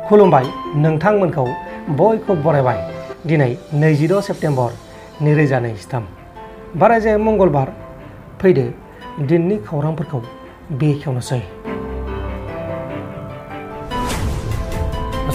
खुलुमबाय नोंथांमोनखौ बयखौ बरायबाय दिनै 26 सेप्तेम्बर 2023 बारायजाय मंगलबार फैदो दिननि खौरांफोरखौ बेखेवनोसै।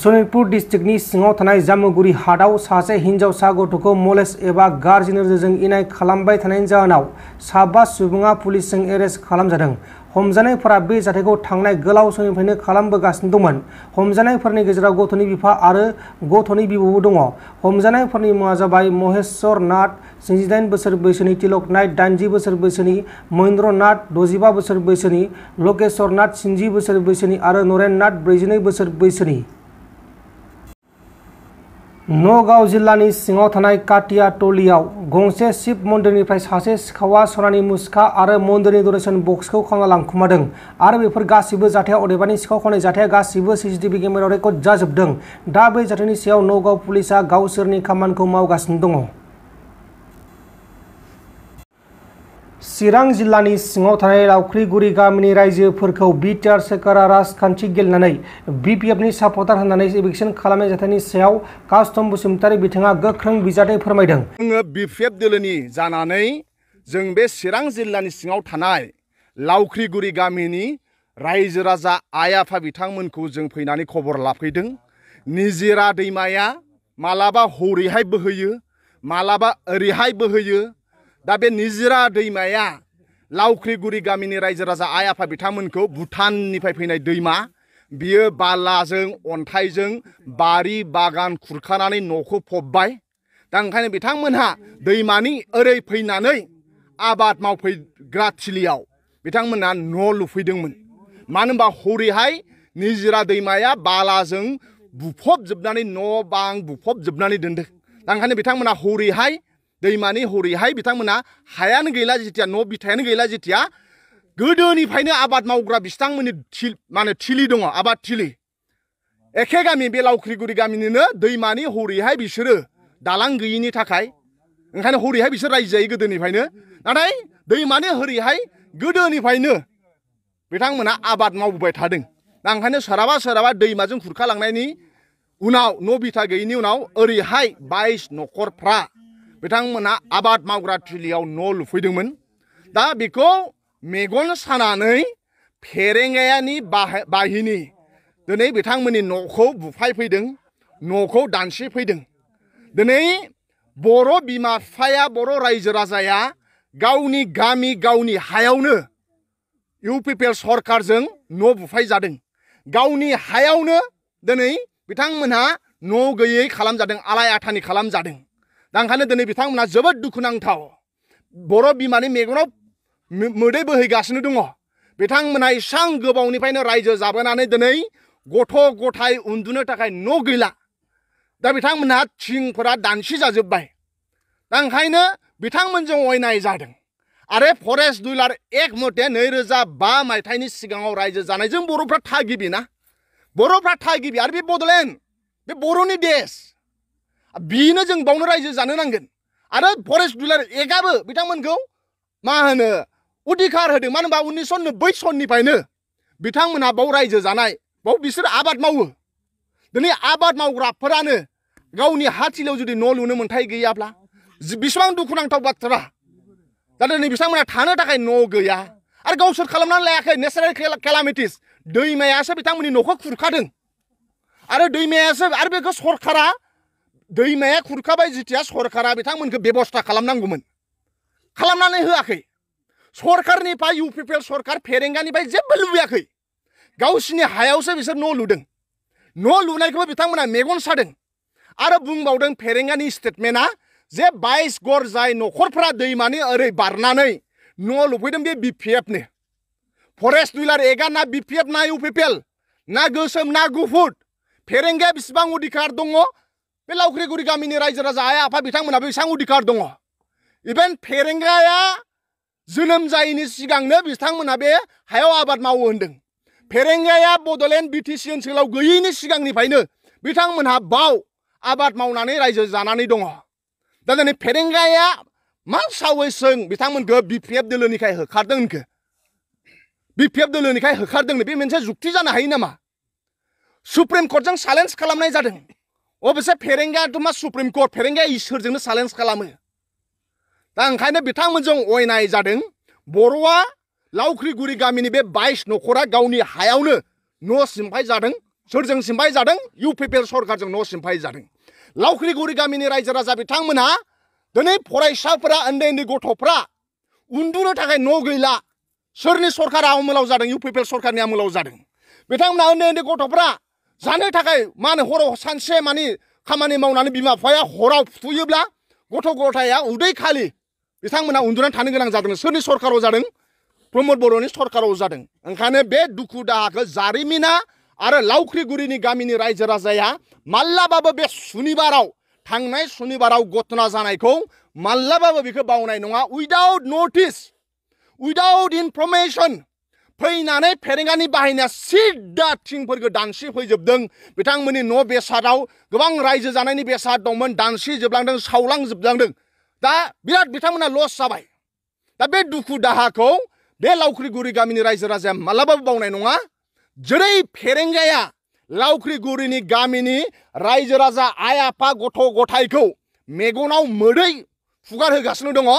सनितपुर डिस्ट्रिक्टनि सिङाव थानाय जामुगुरि हाटआव सासे हिनजावसा गथ'खौ मलेस्ट एबा गाज्रि नोजोरजों इनाय खालामबाय थानायनि जाहोनाव 7 सुबुङा पुलिसजों एरेस्ट खालामजादों। हमजानायफोरा बे जाथायखौ थांनाय गोलाव समनिफ्रायनो खालामबोगासिनो दंमोन। हमजानायफोरनि गेजेराव गथ'नि बिफा आरो गथ'नि बिबौबो दङ। हमजानायफोरनि मुङा जाबाय महेश्वर नाथ 68 बोसोर बैसोनि, तिलक नाथ 80 बोसोर बैसोनि, महेन्द्र नाथ 65 बोसोर बैसोनि, लकेश्वर नाथ 60 बोसोर बैसोनि आरो नरेन नाथ 42 बोसोर बैसोनि। नगाव जिल्लानि सिङाव थानाय काटियाटलियाव गंसे शिव मन्दिरनिफ्राय सासे सिखावा सनानि मुसुखा आरो मन्दिरनि डनेशन बक्सखौ खावना लांखुमादों आरो बेफोर गासिबो जाथाया अदेबानि सिखाव खावनाय जाथाया गासिबो सीसीटीवी केमेरायाव रेकर्ड जाजोबदों। दा बे जाथायनि सायाव नगाव पुलिसा गावसोरनि खामानिखौ मावगासिनो दङ। चिरां जिल्लानि सिङाव थानाय लावख्रिगुरि गामिनि रायजोफोरखौ बिटिआर सोरखारा राजखान्थि गेलेनानै बिपिएफनि सापर्टार होननानै इभिक्सन खालामनाय जाथायनि सायाव कास्टम बसुमतारी बिथाङा गोख्रों बिजाथि फोरमायदों। जोङो बिपिएफ दोलोनि जानानै जों बे चिरां जिल्लानि सिङाव थानाय लावख्रिगुरि गामिनि रायजो राजा आइ आफा बिथांमोनखौ जों फैनानै खबर लाफैदों। निजिरा दैमाया मालाबा हरैहाय बोहैयो मालाबा ओरैहाय बोहैयो। दा बे निजिरा दैमाया लावख्रिगुरि गामिनि रायजो राजा आइ आफा बिथांमोनखौ भुटाननिफ्राय फैनाय दैमा, बियो बालाजों अन्थाइजों बारि बागान खुरखानानै न'खौ फबबाय। दा ओंखायनो बिथांमोनहा दैमानि ओरै फैनानै आबाद मावफैग्रा थिलियाव बिथांमोनहा न' लुफैदोंमोन। मानो होनबा हरैहाय निजिरा दैमाया बालाजों बुफबजोबनानै न' बां बुफबजोबनानै दोनदों। दा ओंखायनो बिथांमोनहा हरैहाय दैमानि हरैहाय बिथांमोना हायानो गैला जेथिया, न' बिथायानो गैला जेथिया, गोदोनिफ्रायनो आबाद मावग्रा बिथांमोननि थिलि दङ, आबाद थिलि। एखे गामि बे लावख्रिगुरि गामिनिनो दैमानि हरैहाय बिसोरो दालां गैयिनि थाखाय ओंखायनो हरैहाय बिसोर रायजो जायो गोदोनिफ्रायनो। नाथाय दैमानि हरैहाय गोदोनिफ्रायनो बिथांमोना आबाद मावबोबाय थादों। दा ओंखायनो सोरहाबा दैमाजों खुरखालांनायनि उनाव न' बिथा गैयिनि उनाव ओरैहाय 22 न'खरफ्रा बिथांमोना आबाद मावग्रा थिलियाव न' लुफैदोंमोन। दा बेखौ मेगन सानानै फेरेंगायानि बाहिनी दिनै बिथांमोननि न'खौ बुफायफैदों, न'खौ दानस्रिफैदों। दिनै बर' बिमा बिफाया, बर' रायजो राजाया गावनि गामि गावनि हायावनो इउपिपिएल सरकारजों न' बुफायजादों। गावनि हायावनो दिनै बिथांमोनहा न' गैयै खालामजादों, आलाय आथानि खालामजादों। दा ओंखायनो दिनै बिथांमोना जोबोद दुखुनांथाव। बर' बिमानि मेगनाव मोदै बोहैगासिनो दङ। बिथांमोना इसां गोबावनिफ्रायनो रायजो जाबोनानै दिनै गथ' गथाय उन्दुनो थाखाय न' गैला। दा बिथांमोनहा थिंफोरा दानसि जाजोब्बाय। दा ओंखायनो बिथांमोनजों अयनाय जादों। आरो फरेस्ट दुलार एक मथे 2005 मायथाइनि सिगाङाव रायजो जानायजों बर'फ्रा थागिबि ना, बर'फ्रा थागिबि। आरो बे बड'लेण्ड, बे बर'नि देश, बिनो जों बावनो रायजो जानो नांगोन। आरो फरेस्ट दुलार एकआबो बिथांमोनखौ मा होनो अधिकार होदों। मानो होनबा 1990 सननिफ्रायनो बिथांमोनहा बाव रायजो जानाय, बाव बिसोर आबाद मावो। दिनै आबाद मावग्राफोरानो गावनि हा थिलियाव जुदि न' लुनो मोन्थाय गैयाब्ला बेसेबां दुखुनांथाव बाथ्रा। दा दिनै बिथांमोना थानो थाखाय न' गैया। आरो गावसोर खालामनानै लायाखै, नेचारेल केलामिटिस, दैमायासो बिथांमोननि न'खौ खुरखादों। आरो दैमायासो, आरो बेखौ सरकारा, दैमाया खुरखाबाय जेथिया सरकारा बिथांमोनखौ बेबस्था खालामनांगौमोन, खालामनानै होआखै। सरकारनिफ्राय इउपिपिएल सरकार फेरेंगानिफ्राय जेबो लुबैयाखै। गावसिनि हायावसो बिसोर न' लुदों। न' लुनायखौबो बिथांमोना मेगन सादों। आरो बुंबावदों फेरेंगानि स्टेटमेन्टआ जे 22 घर जाय न'खरफ्रा दैमानि ओरै बारनानै न' लुफैदों बे बिपिएफनो। फरेस्ट दुलार एकआ ना बिपिएफ ना इउपिपिएल, ना गोसोम ना गुफुर, फेरेंगाया बेसेबां अधिकार दङ बे लावख्रिगुरि गामिनि रायजो राजा आइ आफा बिथांमोनाबो बेसेबां अधिकार दङ। इभेन फेरेंगाया जोनोम जायैनि सिगांनो बिथांमोना बे हायाव आबाद मावो होनदों। फेरेंगाया बड'लेण्ड बिटिसि ओनसोलाव गैयैनि सिगांनिफ्रायनो बिथांमोनहा बाव आबाद मावनानै रायजो जानानै दङ। दा दिनै फेरेंगाया मा सावैसों बिथांमोनखौ बिपिएफ दोलोनिखाय होखारदों होनखो? बिपिएफ दोलोनिखाय होखारदों, बे मोनसे जुक्ति जानो हायो नामा? सुप्रिम कोर्टजों चेलेन्ज खालामनाय जादों अबसे फेरेंगायाथ' मा सुप्रिम कोर्ट फेरेंगाया इसोरजोंनो चेलेन्ज खालामो दा ओंखायनो बिथांमोनजों अयनाय जादों बर'आ लावख्रिगुरि गामिनि बे 22 नखरा गावनि हायावनो न' सिमफाय जादों सोरजों सिमफाय जादों इउपिपिएल सरकारजों न' सिमफाय जादों लावख्रिगुरि गामिनि रायजो राजा बिथांमोनहा दिनै फरायसाफोरा उन्दै उन्दै गथ'फ्रा उन्दुनो थाखाय न' गैला सोरनि सरकारा आमोलाव जादों इउपिपिएल सरकारनि आमोलाव जादों बिथांमोना उन्दै उन्दै गथ'फ्रा जानो थाखाय मा होनो हराव सानसे मानि खामानि मावनानै बिमा बिफाया हराव फुथुयोब्ला गथ' गथाया उदै खालि बिथांमोना उन्दुनानै थानो गोनां जादों सोरनि सरकाराव जादों प्रमोद बर'नि सरकाराव जादों ओंखायनो बे दुखु दाहाखौ जारिमिना आरो लावख्रिगुरिनि गामिनि रायजो राजाया माल्लाबाबो बे सुनिबाराव थांनाय सुनिबाराव घटना जानायखौ माल्लाबाबो बेखौ बावनाय नङा उइदाउट नटिस उइदाउट इनफरमेशन फैनानै फेरेंगानि बाहायनाया सिदा थिंफोरखौ दानसि फैजोबदों बिथांमोननि न' बेसादाव गोबां रायजो जानायनि बेसाद दंमोन दानसि जोबलांदों सावलांजोबलांदों दा बिराद बिथांमोना लस जाबाय दा बे दुखु दाहाखौ बे लावख्रिगुरि गामिनि रायजो राजाया मालाबाबो बावनाय नङा जेरै फेरेंगाया लावख्रिगुरिनि गामिनि रायजो राजा आइ आफा गथ' गथायखौ मेगनाव मोदै फुगार होगासिनो दङ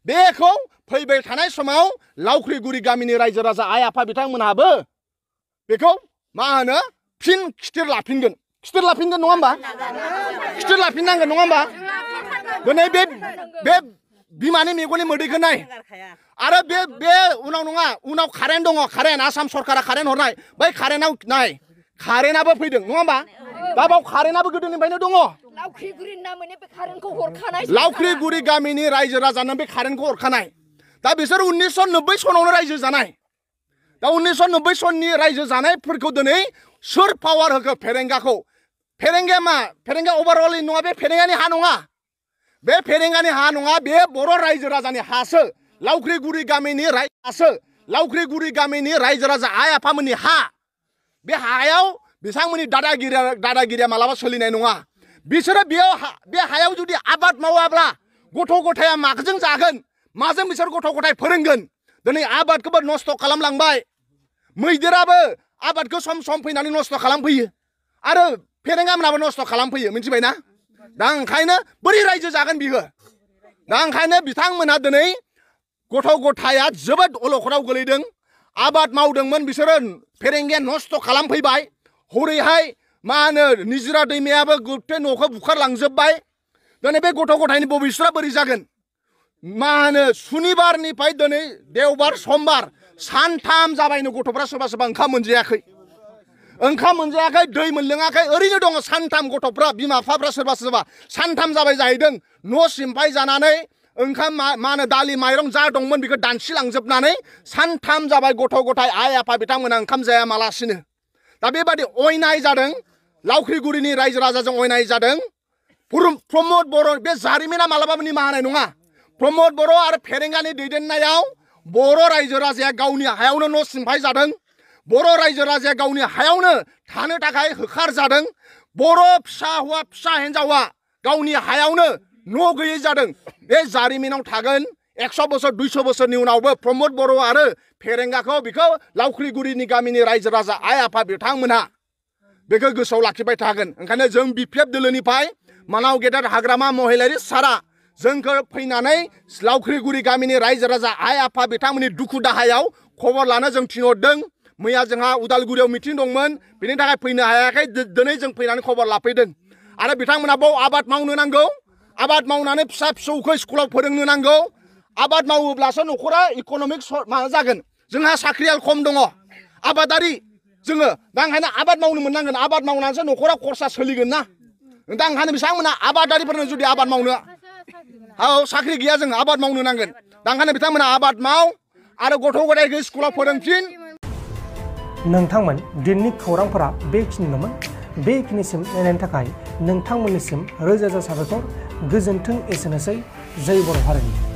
बेखौ फैबाय थानाय समाव लावख्रिगुरि गामिनि रायजो राजा आइ आफा बिथांमोनहाबो बेखौ मा होनो फिन खिथिर लाफिनगोन नङा होमबा खिथिर लाफिननांगोन नङा होमबा दिनै बे बिमानि मेगननि मोदैखौ नाय आरो बे उनाव नङा उनाव कारेन्ट दङ कारेन्ट आसाम सरकारा कारेन्ट हरनाय बै कारेन्टआव नाय कारेन्टआबो फैदों नङा होमबा दा बाव कारेन्टआबो गोदोनिफ्रायनो दङ लावख्रिगुरि गामिनि रायजो राजानो बे कारेन्टखौ हरखानाय दा बिसोर 1990 सनावनो रायजो जानाय दा 1990 सननि रायजो जानायफोरखौ दिनै सोर पावार होखो फेरेंगाखौ फेरेंगाया मा फेरेंगा अभारअल नङा बे फेरेंगानि हा नङा बे फेरेंगानि हा नङा बे बर' रायजो राजानि हासो लावख्रिगुरि गामिनि लावख्रिगुरि गामिनि रायजो राजा आइ आफामोननि हा बे हायाव बिथांमोननि दादागिरिया मालाबा सोलिनाय नङा बिसोरो बे हायाव जुदि आबाद मावाब्ला गथ' गथाया माजों जागोन माजों बिसोर गथ' गथाय फोरोंगोन दिनै आबादखौबो नस्थ' खालामलांबाय मैदेराबो आबादखौ सम सम फैनानै नस्थ' खालामफैयो आरो फेरेंगामोनाबो नस्थ' खालामफैयो मिथिबायना दा ओंखायनो बोरै रायजो जागोन बियो दा ओंखायनो बिथांमोना दिनै गथ' गथाया जोबोद अलखदाव गोलैदों आबाद मावदोंमोन बिसोरो फेरेंगाया नस्थ' खालामफैबाय हरैहाय मा होनो निजिरा दैमायाबो गुथे न'खौ बुखारलांजोबबाय दिनै बे गथ' गथायनि भबिष्यतआ बोरै जागोन मा होनो सुनिबारनिफ्राय दिनै देवबार समबार सानथाम जाबायनो गथ'फ्रा सोरबा सोरबा ओंखाम मोनजायाखै दै मोनलोङाखै ओरैनो दङ सानथाम गथ'फ्रा बिमा बिफाफ्रा सोरबा सानथाम जाबाय जाहैदों न' सिमफाय जानानै ओंखाम मा होनो दालि माइरं जा दंमोन बेखौ दानसिलांजोबनानै सानथाम जाबाय गथ' गथाय आइ आफा बिथांमोना ओंखाम जाया मालासिनो दा बेबादि अयनाय जादों लावख्रिगुरिनि रायजो राजाजों अयनाय जादों प्रमोद बर' बे जारिमिना मालाबाबो निमाहा होनाय नङा प्रमोद बर' आरो फेरेंगानि दैदेननायाव बर' रायजो राजाया गावनि हायावनो न' सिमफाय जादों बर' रायजो राजाया गावनि हायावनो थानो थाखाय होखार जादों बर' फिसा हौवा फिसा हिन्जावा गावनि हायावनो न' गैयै जादों बे जारिमिनाव थागोन 100 बोसोर 200 बोसोरनि उनावबो प्रमोद बर' आरो फेरेंगाखौ बेखौ लावख्रिगुरिनि गामिनि रायजो राजा आइ आफा बिथांमोनहा बेखौ गोसोआव लाखिबाय थागोन ओंखायनो जों बिपिएफ दोलोनिफ्राय मानाव गेदेर हाग्रामा महिलारि सारा जोंखौ फैनानै लावख्रिगुरि गामिनि रायजो राजा आइ आफा बिथांमोननि दुखु दाहायाव खबर लानो जों थिनहरदों मैया जोंहा उदालगुरियाव मिटिं दंमोन बेनि थाखाय फैनो हायाखै दिनै जों फैनानै खबर लाफैदों आरो बिथांमोना बाव आबाद मावनो नांगौ आबाद मावनानै फिसा फिसौखौ स्कुलाव फोरोंनो नांगौ आबाद मावोब्लासो न'खरा इक'नमिक माबा जागोन जोंहा साख्रियाल खम दङ आबादारि जोङो दा ओंखायनो आबाद मावनो मोननांगोन आबाद मावनानैसो न'खरा खरसा सोलिगोन ना दा ओंखायनो बिथांमोना आबादारिफोरनो जुदि आबाद मावनो साख्रि गैया जों आबाद मावनो नांगोन दा ओंखायनो बिथांमोना आबाद माव आरो गथ' गथायखौ स्कुलाव फोरोंफिन नोंथांमोन दिननि खौरांफोरा बेखिनिल'मोन बेखिनिसिम नायनायनि थाखाय नोंथांमोननिसिम रोजा रोजा साबायखर गोजोन्थों एसेनोसै जय बर' हारिनि